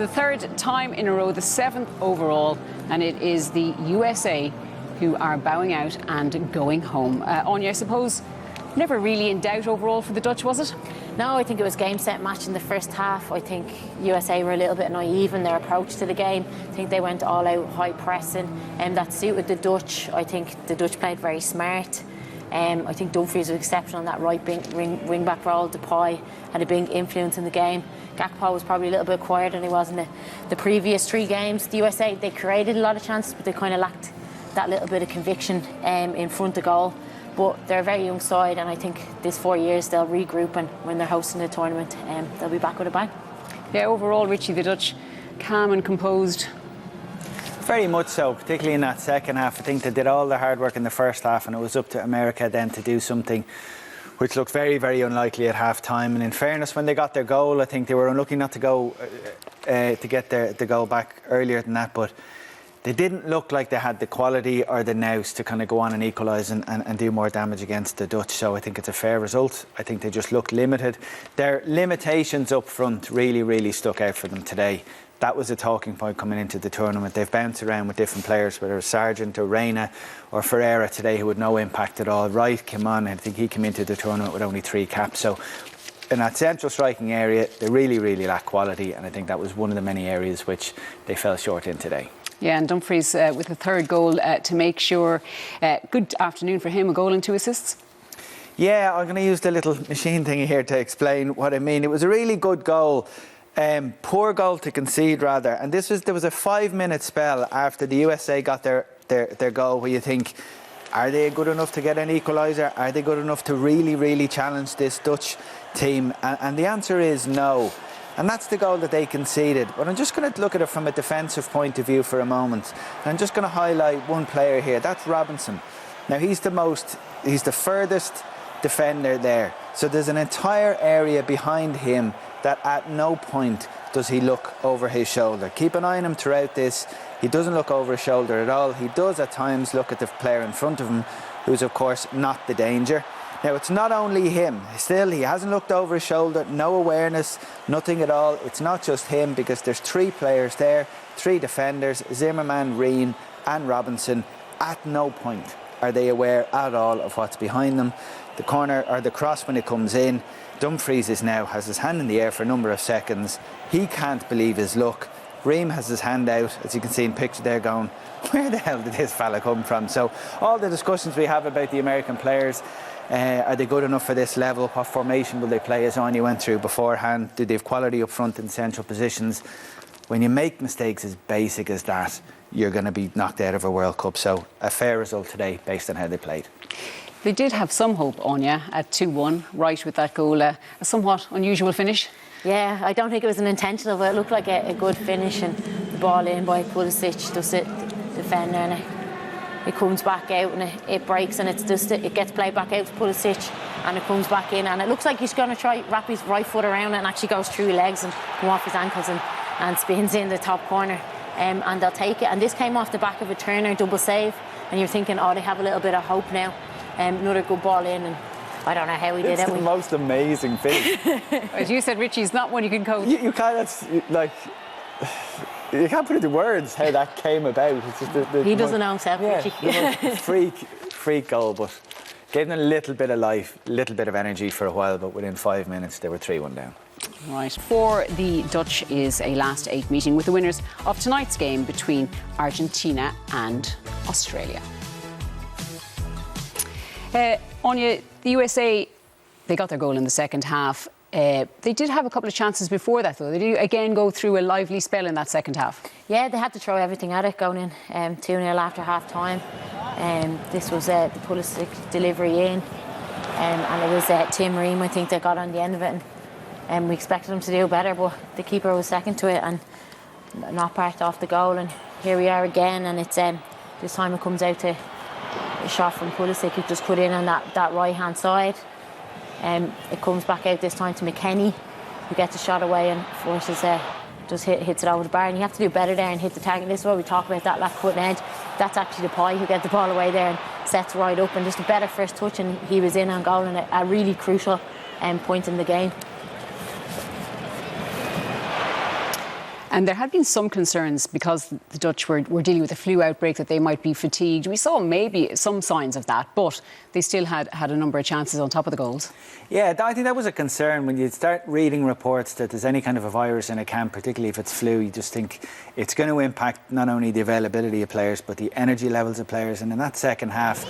the third time in a row, the 7th overall, and it is the USA who are bowing out and going home. Anya, I suppose never really in doubt overall for the Dutch, was it? No, I think it was game, set, match in the first half. I think USA were a little bit naive in their approach to the game. I think they went all out high pressing, and that suited the Dutch. I think the Dutch played very smart. I think Dumfries was exceptional on that right wing back role. Depay had a big influence in the game. Gakpo was probably a little bit quieter than he was in the previous 3 games. The USA, they created a lot of chances, but they kind of lacked that little bit of conviction in front of goal. But they're a very young side, and I think this 4 years they'll regroup, and when they're hosting the tournament, they'll be back with a bang. Yeah, overall, Richie, the Dutch calm and composed. Very much so, particularly in that second half. I think they did all the hard work in the first half, and it was up to America then to do something which looked very, very unlikely at half-time. And in fairness, when they got their goal, I think they were unlucky not to go to get the goal back earlier than that, but they didn't look like they had the quality or the nous to kind of go on and equalise and do more damage against the Dutch. So I think it's a fair result. I think they just looked limited. Their limitations up front really, really stuck out for them today. That was a talking point coming into the tournament. They've bounced around with different players, whether it's Sargent or Reina or Ferreira today, who had no impact at all. Wright came on, and I think he came into the tournament with only 3 caps. So in that central striking area, they really, really lack quality, and I think that was one of the many areas which they fell short in today. Yeah, and Dumfries with a 3rd goal to make sure. Good afternoon for him, a goal and 2 assists. Yeah, I'm going to use the little machine thing here to explain what I mean. It was a really good goal. Poor goal to concede, rather. And there was a 5-minute spell after the USA got their goal where you think, are they good enough to get an equaliser? Are they good enough to really, really challenge this Dutch team? And the answer is no. And that's the goal that they conceded. But I'm just going to look at it from a defensive point of view for a moment. And I'm just going to highlight one player here. That's Robinson. Now, he's the furthest defender there. So there's an entire area behind him that at no point does he look over his shoulder. Keep an eye on him throughout this. He doesn't look over his shoulder at all. He does at times look at the player in front of him, who's of course not the danger. Now, it's not only him. Still, he hasn't looked over his shoulder, no awareness, nothing at all. It's not just him, because there's 3 players there, 3 defenders, Zimmerman, Reen and Robinson. At no point are they aware at all of what's behind them. The corner or the cross when it comes in, Dumfries has his hand in the air for a number of seconds. He can't believe his luck. Reem has his hand out, as you can see in picture there, going, where the hell did this fella come from? So all the discussions we have about the American players, are they good enough for this level? What formation will they play, as Anya went through beforehand? Do they have quality up front in central positions? When you make mistakes as basic as that, you're going to be knocked out of a World Cup. So a fair result today based on how they played. They did have some hope, Anya, at 2-1, right with that goal. A somewhat unusual finish. Yeah, I don't think it was an intentional, but it looked like a good finish, and the ball in by Pulisic, does it, defender, and it comes back out, and it breaks, and it gets played back out to Pulisic, and it comes back in, and it looks like he's going to try wrap his right foot around it, and actually goes through his legs and come off his ankles and spins in the top corner, and they'll take it. And this came off the back of a Turner double save, and you're thinking, oh, they have a little bit of hope now. Another good ball in, and I don't know how he did it. It's the most amazing thing. As you said, Richie, it's not one you can coach. You can't, like, you can't put into words how that came about. It's just he doesn't know himself, Richie. Freak goal, but gave them a little bit of life, a little bit of energy for a while, but within 5 minutes they were 3-1 down. Right. For the Dutch is a last 8 meeting with the winners of tonight's game between Argentina and Australia. Anya, the USA, they got their goal in the second half. They did have a couple of chances before that, though. They did again go through a lively spell in that second half. Yeah, they had to throw everything at it going in 2-0 after half time. This was the Pulisic delivery in, and it was Tim Ream, I think, that got on the end of it. And we expected him to do better, but the keeper was second to it and not backed off the goal. And here we are again, and it's this time it comes out to a shot from Pulisic, who just put in on that right-hand side. It comes back out this time to McKennie, who gets a shot away and forces just hits it over the bar. And you have to do better there and hit the target. This is what we talk about, that left foot and edge. That's actually Depay who gets the ball away there and sets right up, and just a better first touch, and he was in on goal, and a really crucial point in the game. And there had been some concerns because the Dutch were dealing with a flu outbreak that they might be fatigued. We saw maybe some signs of that, but they still had a number of chances on top of the goals. Yeah, I think that was a concern when you start reading reports that there's any kind of a virus in a camp, particularly if it's flu. You just think it's going to impact not only the availability of players but the energy levels of players. And in that second half,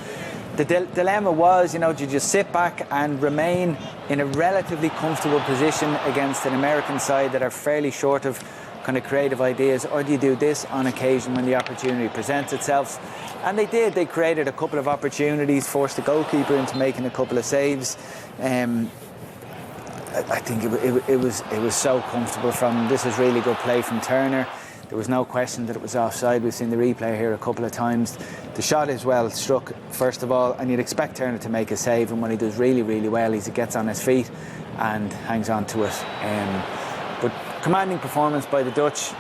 the dilemma was, do you just sit back and remain in a relatively comfortable position against an American side that are fairly short of kind of creative ideas, or do you do this on occasion when the opportunity presents itself? And they did. They created a couple of opportunities, forced the goalkeeper into making a couple of saves. I think it was so comfortable from. This was really good play from Turner. There was no question that it was offside. We've seen the replay here a couple of times. The shot is well struck, first of all, and you'd expect Turner to make a save, and when he does really, really well, he gets on his feet and hangs on to it. But commanding performance by the Dutch.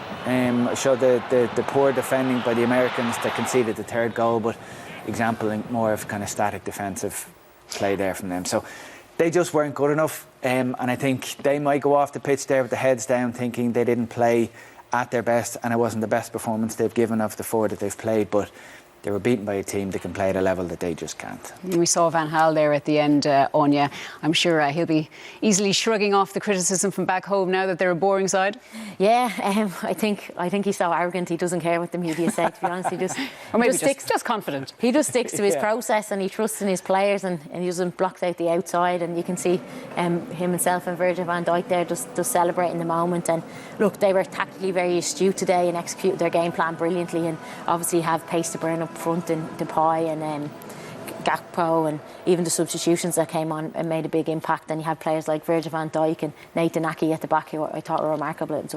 Showed the poor defending by the Americans that conceded the third goal, but exempling more of kind of static defensive play there from them. So they just weren't good enough, and I think they might go off the pitch there with the heads down, thinking they didn't play at their best, and it wasn't the best performance they've given of the four that they've played, but they were beaten by a team that can play at a level that they just can't. We saw Van Gaal there at the end, Anya. I'm sure he'll be easily shrugging off the criticism from back home now that they're a boring side. Yeah, I think he's so arrogant he doesn't care what the media say, to be honest. He just or maybe just confident. He just sticks to his process, and he trusts in his players, and he doesn't block out the outside. And you can see himself and Virgil van Dijk there just celebrating the moment. And look, they were tactically very astute today and executed their game plan brilliantly, and obviously have pace to burn up front in Depay and Gakpo, and even the substitutions that came on and made a big impact. And you had players like Virgil van Dijk and Nathan Ake at the back, who I thought were remarkable at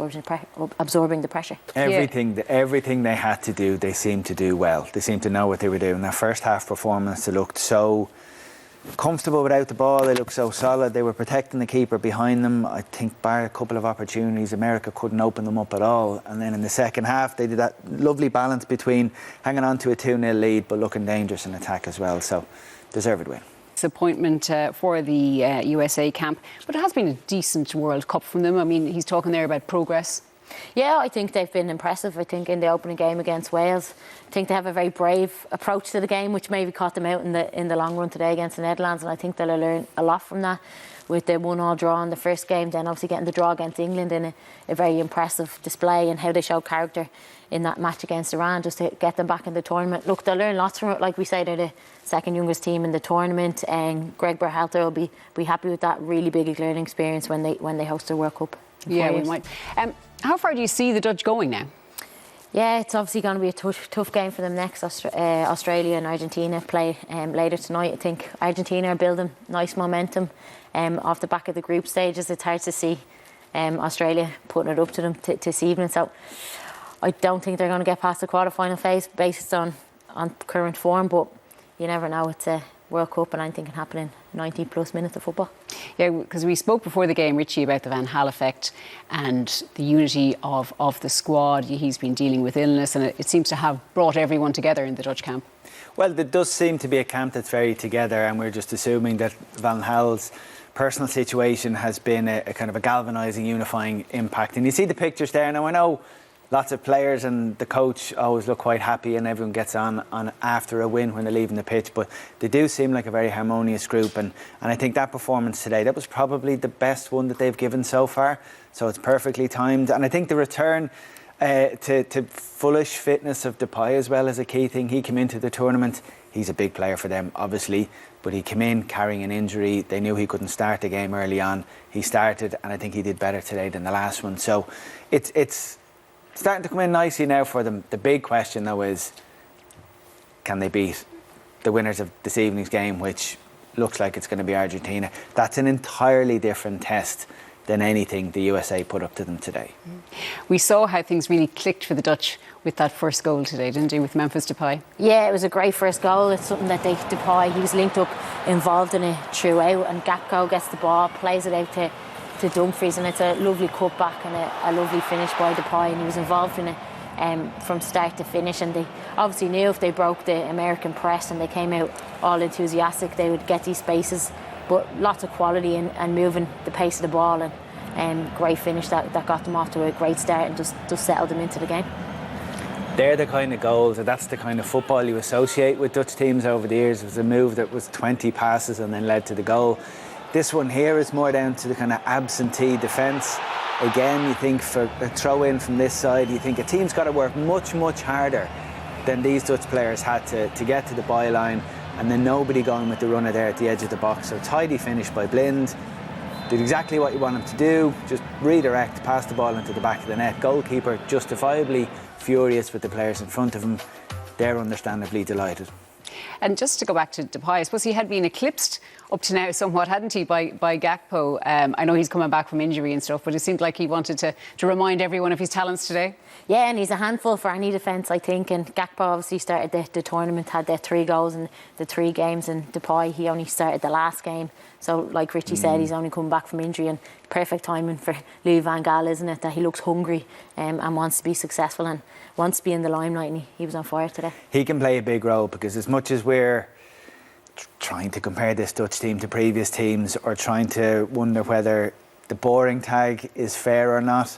absorbing the pressure. Everything they had to do, they seemed to do well. They seemed to know what they were doing. That first half performance, they looked so comfortable without the ball. They looked so solid. They were protecting the keeper behind them. I think bar a couple of opportunities, America couldn't open them up at all. And then in the second half, they did that lovely balance between hanging on to a 2-0 lead but looking dangerous in attack as well. So deserved win. Disappointment for the USA camp, but it has been a decent World Cup from them. I mean, he's talking there about progress. Yeah, I think they've been impressive. I think in the opening game against Wales, I think they have a very brave approach to the game, which maybe caught them out in the long run today against the Netherlands, and I think they'll learn a lot from that, with the 1-1 draw in the first game, then obviously getting the draw against England in a very impressive display, and how they showed character in that match against Iran, just to get them back in the tournament. Look, they'll learn lots from it. Like we say, they're the second youngest team in the tournament, and Greg Berhalter will be happy with that. Really big learning experience when they host the World Cup. Yeah, we might. How far do you see the Dutch going now? Yeah, it's obviously going to be a tough game for them next. Australia and Argentina play later tonight. I think Argentina are building nice momentum off the back of the group stages. It's hard to see Australia putting it up to them this evening. So I don't think they're going to get past the quarter-final phase based on current form, but you never know. It's a World Cup and anything can happen in 90 plus minutes of football. Yeah, because we spoke before the game, Richie, about the Van Gaal effect and the unity of the squad. He's been dealing with illness, and it seems to have brought everyone together in the Dutch camp. Well, there does seem to be a camp that's very together, and we're just assuming that Van Gaal's personal situation has been a kind of a galvanising, unifying impact. And you see the pictures there. Now, I know lots of players and the coach always look quite happy, and everyone gets on after a win when they're leaving the pitch, but they do seem like a very harmonious group, and I think that performance today, that was probably the best one that they've given so far, so it's perfectly timed. And I think the return to fullish fitness of Depay as well is a key thing. He came into the tournament, he's a big player for them obviously, but he came in carrying an injury. They knew he couldn't start the game early on. He started, and I think he did better today than the last one. So it's starting to come in nicely now for them. The big question, though, is can they beat the winners of this evening's game, which looks like it's going to be Argentina? That's an entirely different test than anything the USA put up to them today. We saw how things really clicked for the Dutch with that first goal today, didn't we, with Memphis Depay? Yeah, it was a great first goal. It's something that Depay, he was linked up, involved in it throughout, and Gakpo gets the ball, plays it out to Dumfries, and it's a lovely cutback and a lovely finish by Depay, and he was involved in it from start to finish, and they obviously knew if they broke the American press and they came out all enthusiastic, they would get these spaces, but lots of quality and moving the pace of the ball, and great finish that got them off to a great start and just settled them into the game. They're the kind of goals, and that's the kind of football you associate with Dutch teams over the years. It was a move that was 20 passes and then led to the goal. This one here is more down to the kind of absentee defence. Again, you think for a throw in from this side, you think a team's got to work much, much harder than these Dutch players had to get to the byline, and then nobody going with the runner there at the edge of the box. So tidy finish by Blind. Did exactly what you want him to do, just redirect, pass the ball into the back of the net. Goalkeeper justifiably furious with the players in front of him. They're understandably delighted. And just to go back to Depay, I suppose he had been eclipsed up to now somewhat, hadn't he, by Gakpo. I know he's coming back from injury and stuff, but it seemed like he wanted to remind everyone of his talents today. Yeah, and he's a handful for any defence, I think. And Gakpo obviously started the tournament, had their 3 goals in the 3 games, and Depay, he only started the last game. So, like Richie said, he's only come back from injury, and perfect timing for Louis van Gaal, isn't it? That he looks hungry and wants to be successful and wants to be in the limelight, and he was on fire today. He can play a big role, because as much as we're trying to compare this Dutch team to previous teams or trying to wonder whether the boring tag is fair or not,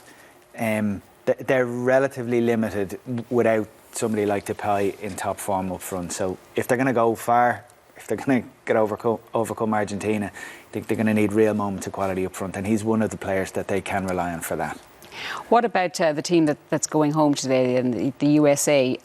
they're relatively limited without somebody like Depay in top form up front. So if they're going to go far, if they're going to overcome Argentina, I think they're going to need real moments of quality up front, and he's one of the players that they can rely on for that. What about the team that's going home today, and the USA?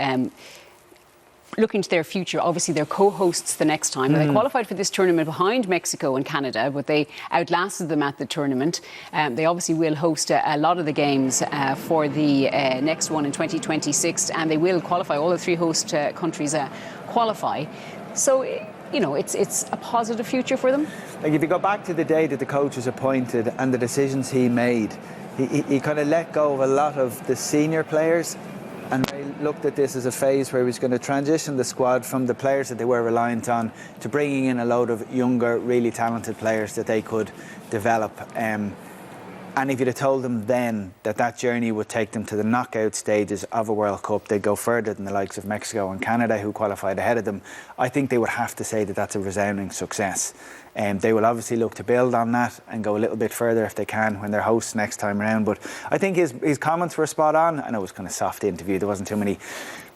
Looking to their future, obviously they're co-hosts the next time. They qualified for this tournament behind Mexico and Canada, but they outlasted them at the tournament. They obviously will host a lot of the games for the next one in 2026, and they will qualify. All the 3 host countries qualify. So, you know, it's a positive future for them. Like, if you go back to the day that the coach was appointed and the decisions he made, he kind of let go of a lot of the senior players, and they looked at this as a phase where he was going to transition the squad from the players that they were reliant on to bringing in a load of younger, really talented players that they could develop. And if you'd have told them then that journey would take them to the knockout stages of a World Cup, they'd go further than the likes of Mexico and Canada, who qualified ahead of them, I think they would have to say that that's a resounding success. They will obviously look to build on that and go a little bit further if they can when they're hosts next time around. But I think his comments were spot on. I know it was kind of soft interview. There wasn't too many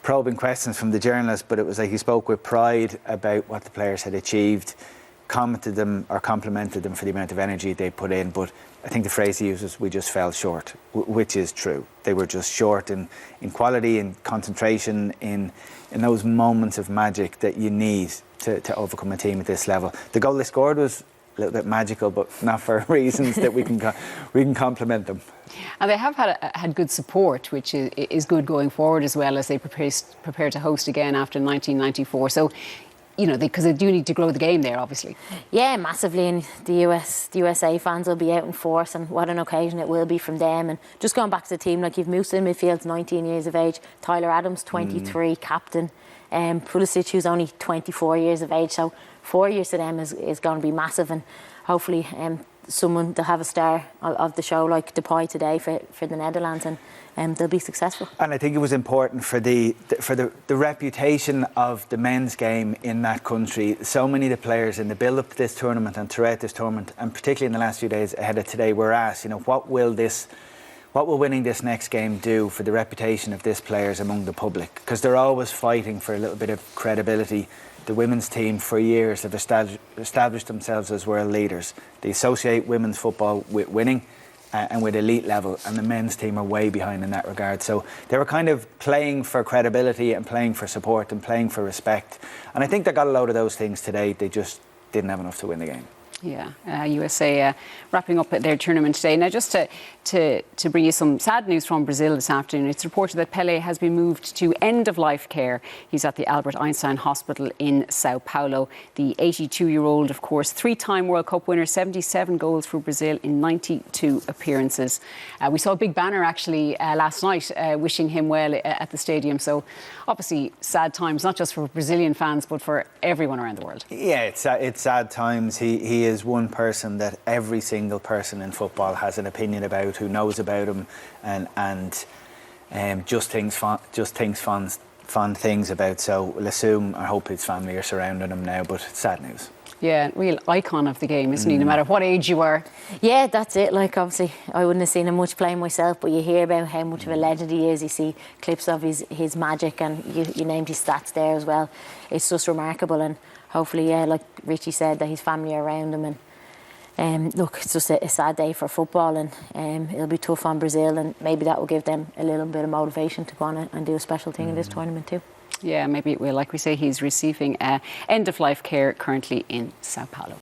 probing questions from the journalist, but it was like he spoke with pride about what the players had achieved, commented them or complimented them for the amount of energy they put in. But I think the phrase he used was, "We just fell short," which is true. They were just short in quality, in concentration, in those moments of magic that you need to overcome a team at this level. The goal they scored was a little bit magical, but not for reasons that we can compliment them. And they have had good support, which is good going forward, as well as they prepare to host again after 1994. So, you know, because they do need to grow the game there, obviously. Yeah, massively. And the USA fans will be out in force, and what an occasion it will be from them. And just going back to the team, like, you've Musa in midfield, 19 years of age, Tyler Adams, 23, captain, Pulisic, who's only 24 years of age. So 4 years to them is going to be massive, and hopefully someone to have a star of the show like Depay today for the Netherlands, and they'll be successful. And I think it was important for the reputation of the men's game in that country. So many of the players in the build-up to this tournament and throughout this tournament, and particularly in the last few days ahead of today, were asked, you know, what will winning this next game do for the reputation of these players among the public? Because they're always fighting for a little bit of credibility. The women's team for years have established themselves as world leaders. They associate women's football with winning and with elite level, and the men's team are way behind in that regard. So they were kind of playing for credibility and playing for support and playing for respect. And I think they got a load of those things today. They just didn't have enough to win the game. Yeah, USA wrapping up their tournament today. Now, just to bring you some sad news from Brazil this afternoon, it's reported that Pele has been moved to end-of-life care. He's at the Albert Einstein Hospital in Sao Paulo. The 82-year-old, of course, 3-time World Cup winner, 77 goals for Brazil in 92 appearances. We saw a big banner, actually, last night wishing him well at the stadium. So, obviously, sad times, not just for Brazilian fans, but for everyone around the world. Yeah, it's sad times. He is one person that every single person in football has an opinion about, who knows about him, and just thinks fond things about. So we'll assume, I hope his family are surrounding him now, but it's sad news. Yeah, real icon of the game, isn't he? No matter what age you are. Yeah, that's it. Like, obviously, I wouldn't have seen him much playing myself, but you hear about how much of a legend he is. You see clips of his magic, and you named his stats there as well. It's just remarkable, and hopefully, yeah, like Richie said, that his family are around him. And look, it's just a sad day for football, and it'll be tough on Brazil, and maybe that will give them a little bit of motivation to go on and do a special thing in this tournament too. Yeah, maybe it will. Like we say, he's receiving end-of-life care currently in Sao Paulo.